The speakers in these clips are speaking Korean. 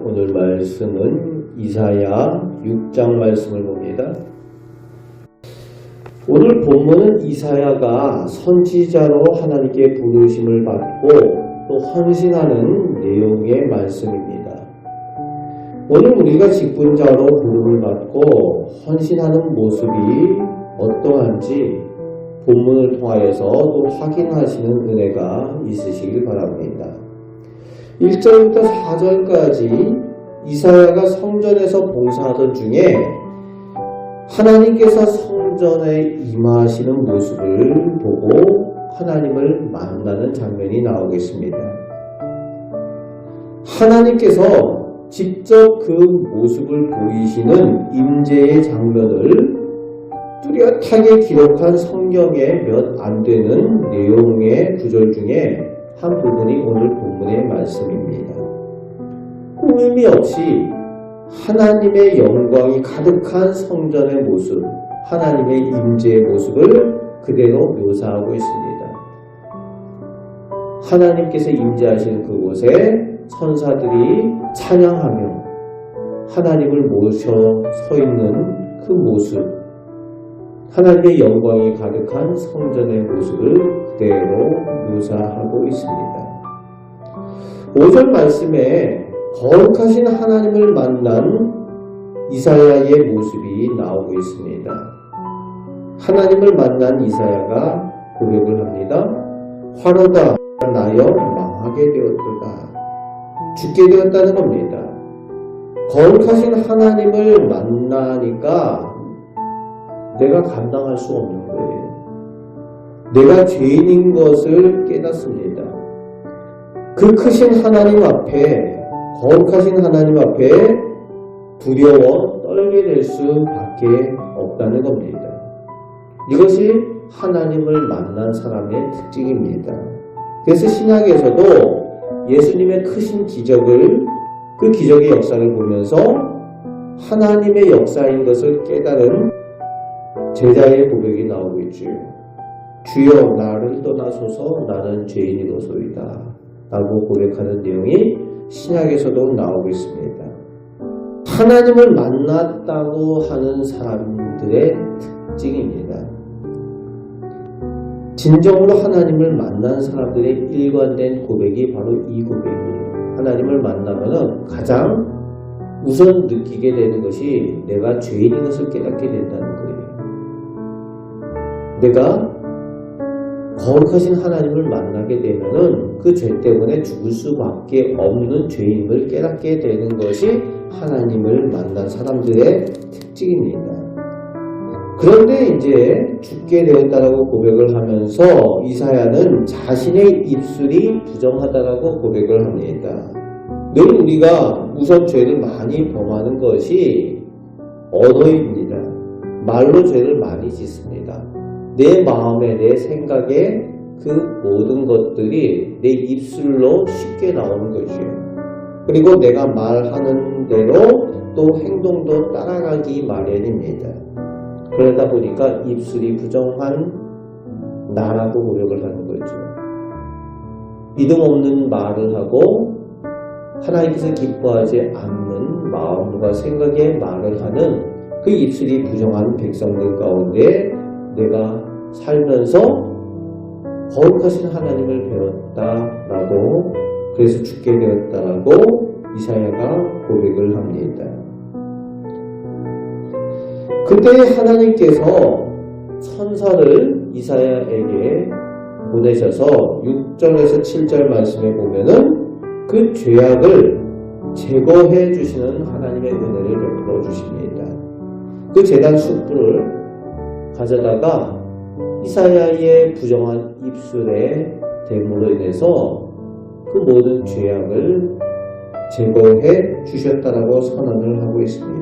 오늘 말씀은 이사야 6장 말씀을 봅니다. 오늘 본문은 이사야가 선지자로 하나님께 부르심을 받고 또 헌신하는 내용의 말씀입니다. 오늘 우리가 직분자로 부름을 받고 헌신하는 모습이 어떠한지 본문을 통하여서 또 확인하시는 은혜가 있으시길 바랍니다. 1절부터 4절까지 이사야가 성전에서 봉사하던 중에 하나님께서 성전에 임하시는 모습을 보고 하나님을 만나는 장면이 나오고 있습니다. 하나님께서 직접 그 모습을 보이시는 임재의 장면을 뚜렷하게 기록한 성경에 몇 안 되는 내용의 구절 중에 한 부분이 오늘 본문의 말씀입니다. 꾸밈이 없이 하나님의 영광이 가득한 성전의 모습, 하나님의 임재의 모습을 그대로 묘사하고 있습니다. 하나님께서 임재하시는 그곳에 천사들이 찬양하며 하나님을 모셔 서 있는 그 모습, 하나님의 영광이 가득한 성전의 모습을 그대로 묘사하고 있습니다. 5절 말씀에 거룩하신 하나님을 만난 이사야의 모습이 나오고 있습니다. 하나님을 만난 이사야가 고백을 합니다. 화로다 나여 망하게 되었도다. 죽게 되었다는 겁니다. 거룩하신 하나님을 만나니까 내가 감당할 수 없는 거예요. 내가 죄인인 것을 깨닫습니다. 그 크신 하나님 앞에, 거룩하신 하나님 앞에 두려워 떨게 될 수밖에 없다는 겁니다. 이것이 하나님을 만난 사람의 특징입니다. 그래서 신약에서도 예수님의 크신 기적을, 그 기적의 역사를 보면서 하나님의 역사인 것을 깨달은 제자의 고백이 나오고 있죠. 주여 나를 떠나소서 나는 죄인이로소이다 라고 고백하는 내용이 신약에서도 나오고 있습니다. 하나님을 만났다고 하는 사람들의 특징입니다. 진정으로 하나님을 만난 사람들의 일관된 고백이 바로 이 고백이에요. 하나님을 만나면 가장 우선 느끼게 되는 것이 내가 죄인인 것을 깨닫게 된다는 거예요. 내가 거룩하신 하나님을 만나게 되면은 그 죄 때문에 죽을 수밖에 없는 죄인을 깨닫게 되는 것이 하나님을 만난 사람들의 특징입니다. 그런데 이제 죽게 되었다라고 고백을 하면서 이사야는 자신의 입술이 부정하다라고 고백을 합니다. 늘 우리가 우선 죄를 많이 범하는 것이 언어입니다. 말로 죄를 많이 짓습니다. 내 마음에, 내 생각에 그 모든 것들이 내 입술로 쉽게 나오는 거죠. 그리고 내가 말하는 대로 또 행동도 따라가기 마련입니다. 그러다 보니까 입술이 부정한 나라고 고백을 하는 거죠. 믿음 없는 말을 하고 하나님께서 기뻐하지 않는 마음과 생각에 말을 하는 그 입술이 부정한 백성들 가운데 내가 살면서 거룩하신 하나님을 배웠다라고, 그래서 죽게 되었다라고 이사야가 고백을 합니다. 그때 하나님께서 천사를 이사야에게 보내셔서 6절에서 7절 말씀에 보면은 그 죄악을 제거해 주시는 하나님의 은혜를 베풀어 주십니다. 그 제단 숯불을 가져다가 이사야의 부정한 입술의 됨으로 인해서 그 모든 죄악을 제거해 주셨다라고 선언을 하고 있습니다.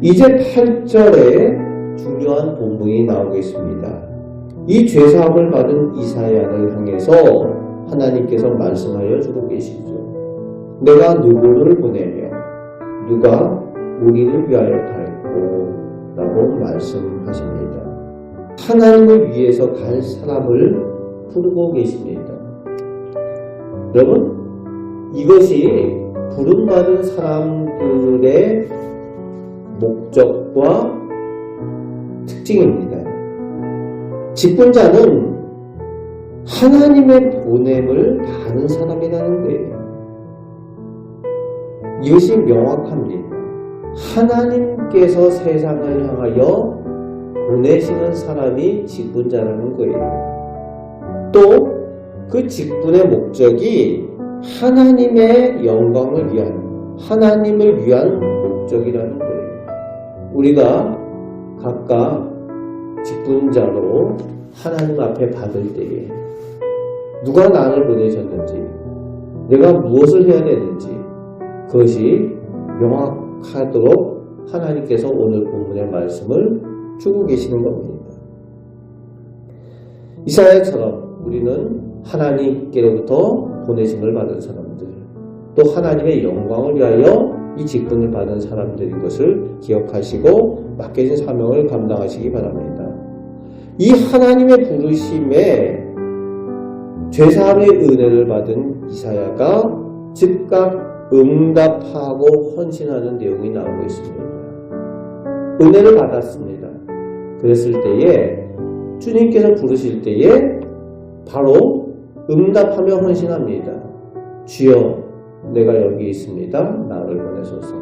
이제 8절에 중요한 본문이 나오고 있습니다. 이 죄사함을 받은 이사야를 향해서 하나님께서 말씀하여 주고 계시죠. 내가 누구를 보내며 누가 우리를 위하여 갈고 라고 말씀하십니다. 하나님을 위해서 갈 사람을 부르고 계십니다. 여러분, 이것이 부름받은 사람들의 목적과 특징입니다. 직분자는 하나님의 보냄을 받은 사람이라는 거예요. 이것이 명확합니다. 하나님께서 세상을 향하여 보내시는 사람이 직분자라는 거예요. 또 그 직분의 목적이 하나님의 영광을 위한, 하나님을 위한 목적이라는 거예요. 우리가 각각 직분자로 하나님 앞에 받을 때에 누가 나를 보내셨는지, 내가 무엇을 해야 되는지 그것이 명확하도록 하나님께서 오늘 본문의 말씀을 주고 계시는 겁니다. 이사야처럼 우리는 하나님께로부터 보내심을 받은 사람들, 또 하나님의 영광을 위하여 이 직분을 받은 사람들인 것을 기억하시고 맡겨진 사명을 감당하시기 바랍니다. 이 하나님의 부르심에 죄사함의 은혜를 받은 이사야가 즉각 응답하고 헌신하는 내용이 나오고 있습니다. 은혜를 받았습니다. 그랬을 때에 주님께서 부르실 때에 바로 응답하며 헌신합니다. 주여, 내가 여기 있습니다. 나를 보내소서.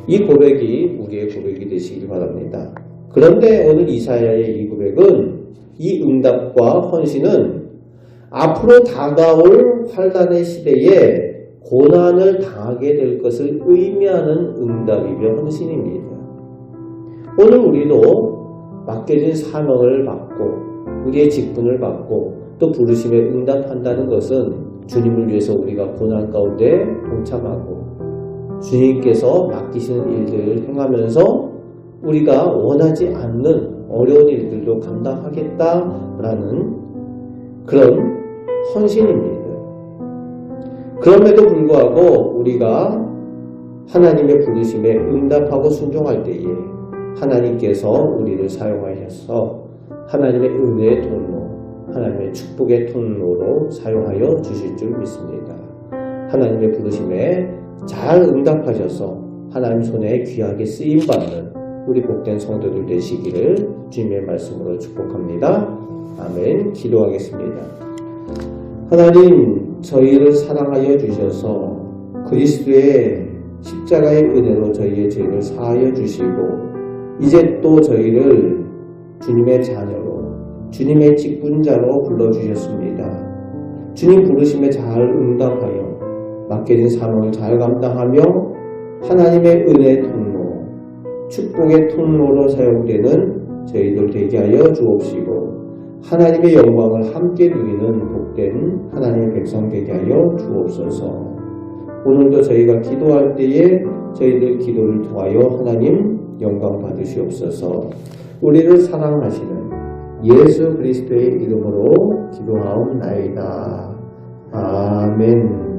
이 고백이 우리의 고백이 되시길 바랍니다. 그런데 오늘 이사야의 이 고백은, 이 응답과 헌신은 앞으로 다가올 환난의 시대에 고난을 당하게 될 것을 의미하는 응답이며 헌신입니다. 오늘 우리도 맡겨진 사명을 받고 우리의 직분을 받고 또 부르심에 응답한다는 것은 주님을 위해서 우리가 고난 가운데 동참하고 주님께서 맡기시는 일들을 행하면서 우리가 원하지 않는 어려운 일들도 감당하겠다라는 그런 헌신입니다. 그럼에도 불구하고 우리가 하나님의 부르심에 응답하고 순종할 때에 하나님께서 우리를 사용하셔서 하나님의 은혜의 통로, 하나님의 축복의 통로로 사용하여 주실 줄 믿습니다. 하나님의 부르심에 잘 응답하셔서 하나님 손에 귀하게 쓰임받는 우리 복된 성도들 되시기를 주님의 말씀으로 축복합니다. 아멘. 기도하겠습니다. 하나님, 저희를 사랑하여 주셔서 그리스도의 십자가의 은혜로 저희의 죄를 사하여 주시고 이제 또 저희를 주님의 자녀로, 주님의 직분자로 불러주셨습니다. 주님 부르심에 잘 응답하여 맡겨진 사명을 잘 감당하며 하나님의 은혜의 통로, 축복의 통로로 사용되는 저희들 되게 하여 주옵시고 하나님의 영광을 함께 누리는 복된 하나님의 백성 되게 하여 주옵소서. 오늘도 저희가 기도할 때에 저희들 기도를 통하여 하나님 영광 받으시옵소서. 우리를 사랑하시는 예수 그리스도의 이름으로 기도하옵나이다. 아멘.